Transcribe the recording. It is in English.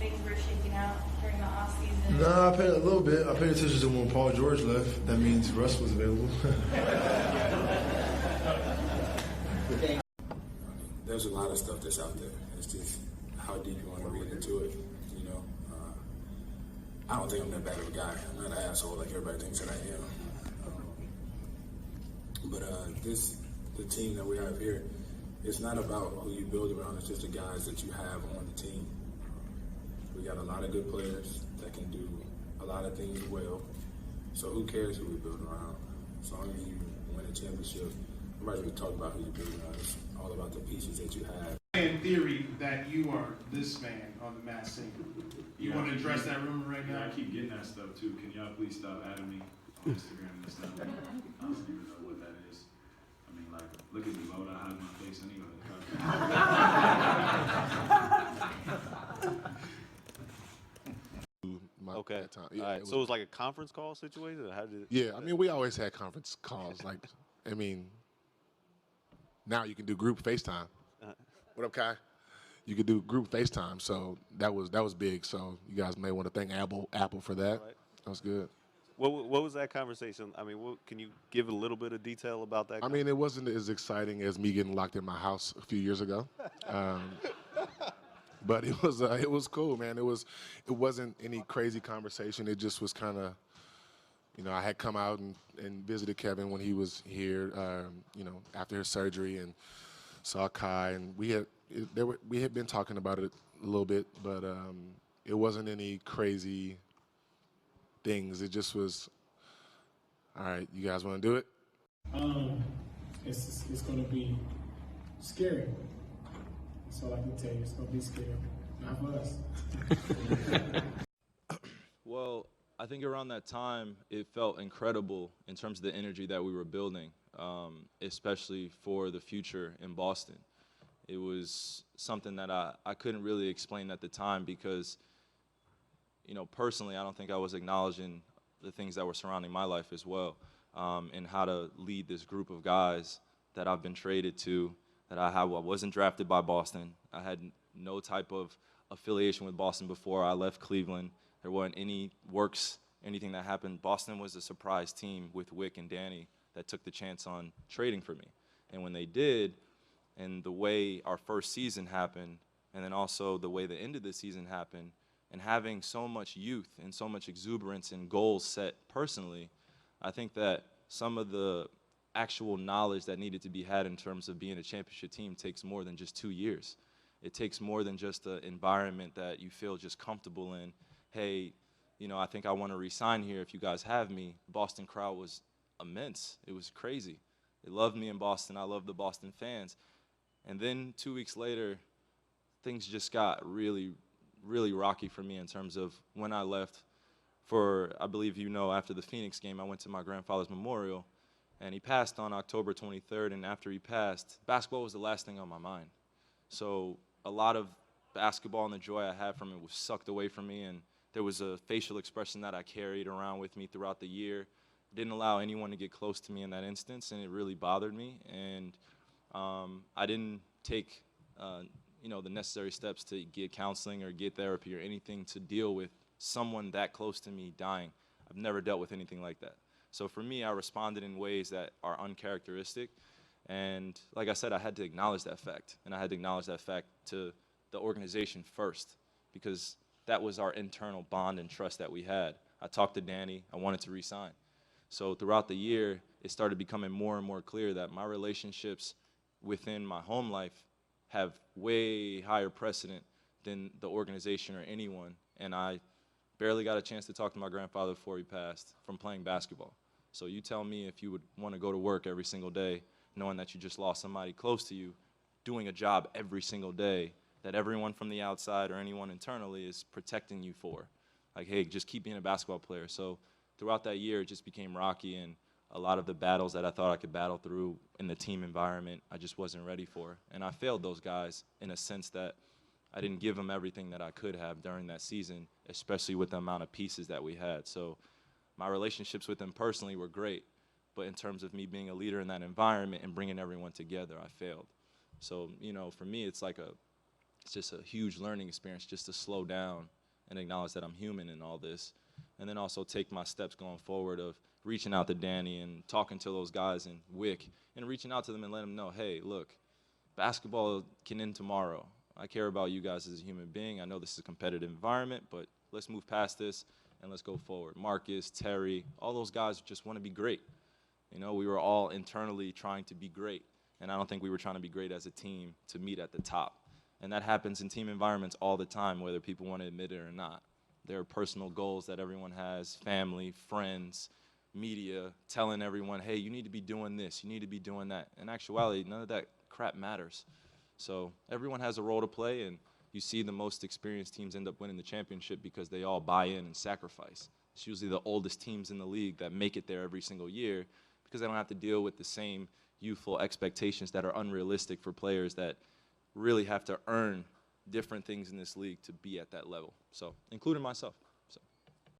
things were shaking out during the off season? No, I paid a little bit. I paid attention to when Paul George left. That means Russ was available. There's a lot of stuff that's out there. It's just how deep you want to read into it. You know, I don't think I'm that bad of a guy. I'm not an asshole like everybody thinks that I am. But the team that we have here, it's not about who you build around. It's just the guys that you have on the team. We got a lot of good players that can do a lot of things well. So who cares who we build around? As long as you win a championship, nobody's going to talk about who you build around. It's all about the pieces that you have. In theory, that you are this man on the Masked Singer. You want to address that rumor right now? I keep getting that stuff too. Can y'all please stop adding me on Instagram and stuff? I don't even know what that is. I mean, like, look at me, why would I hide my face anyway? Okay. Yeah, all right. So it was like a conference call situation? Or how did yeah, I mean, we always had conference calls. Like, I mean, now you can do group FaceTime. What up, Kai? You could do group FaceTime, so that was big. So you guys may want to thank Apple for that. Right. That was good. What was that conversation? I mean, can you give a little bit of detail about that? I mean, it wasn't as exciting as me getting locked in my house a few years ago. But it was cool, man. It wasn't any crazy conversation. It just was kind of, you know, I had come out and visited Kevin when he was here, you know, after his surgery, and saw Kai, and we had been talking about it a little bit, but it wasn't any crazy things. It just was, all right, you guys want to do it? It's going to be scary. That's all I can tell you. It's going to be scary. Not for us. Well, I think around that time, it felt incredible in terms of the energy that we were building, especially for the future in Boston. It was something that I couldn't really explain at the time because, you know, personally, I don't think I was acknowledging the things that were surrounding my life as well, and how to lead this group of guys that I've been traded to, that I wasn't drafted by Boston. I had no type of affiliation with Boston before I left Cleveland. There wasn't anything that happened. Boston was a surprise team with Wick and Danny that took the chance on trading for me. And when they did, and the way our first season happened, and then also the way the end of the season happened, and having so much youth and so much exuberance and goals set personally, I think that some of the actual knowledge that needed to be had in terms of being a championship team takes more than just 2 years. It takes more than just an environment that you feel just comfortable in. Hey, you know, I think I want to re-sign here if you guys have me. Boston crowd was immense. It was crazy. They loved me in Boston. I loved the Boston fans. And then 2 weeks later, things just got really, really rocky for me in terms of when I left for, I believe you know, after the Phoenix game, I went to my grandfather's memorial, and he passed on October 23rd, and after he passed, basketball was the last thing on my mind. So a lot of basketball and the joy I had from it was sucked away from me, and there was a facial expression that I carried around with me throughout the year. Didn't allow anyone to get close to me in that instance, and it really bothered me. And I didn't take, you know, the necessary steps to get counseling or get therapy or anything to deal with someone that close to me dying. I've never dealt with anything like that. So for me, I responded in ways that are uncharacteristic. And like I said, I had to acknowledge that fact. And I had to acknowledge that fact to the organization first, because that was our internal bond and trust that we had. I talked to Danny. I wanted to re-sign. So throughout the year, it started becoming more and more clear that my relationships within my home life have way higher precedent than the organization or anyone. And I barely got a chance to talk to my grandfather before he passed from playing basketball. So you tell me if you would want to go to work every single day knowing that you just lost somebody close to you, doing a job every single day that everyone from the outside or anyone internally is protecting you for. Like, hey, just keep being a basketball player. So throughout that year, it just became rocky, and a lot of the battles that I thought I could battle through in the team environment, I just wasn't ready for. And I failed those guys in a sense that I didn't give them everything that I could have during that season, especially with the amount of pieces that we had. So my relationships with them personally were great, but in terms of me being a leader in that environment and bringing everyone together, I failed. So, you know, for me, it's like it's just a huge learning experience just to slow down and acknowledge that I'm human in all this. And then also take my steps going forward of reaching out to Danny and talking to those guys in Wick and reaching out to them and letting them know, hey, look, basketball can end tomorrow. I care about you guys as a human being. I know this is a competitive environment, but let's move past this and let's go forward. Marcus, Terry, all those guys just want to be great. You know, we were all internally trying to be great, and I don't think we were trying to be great as a team to meet at the top. And that happens in team environments all the time, whether people want to admit it or not. There are personal goals that everyone has, family, friends, media, telling everyone, hey, you need to be doing this, you need to be doing that. In actuality, none of that crap matters. So everyone has a role to play, and you see the most experienced teams end up winning the championship because they all buy in and sacrifice. It's usually the oldest teams in the league that make it there every single year because they don't have to deal with the same youthful expectations that are unrealistic for players that really have to earn different things in this league to be at that level. So, including myself.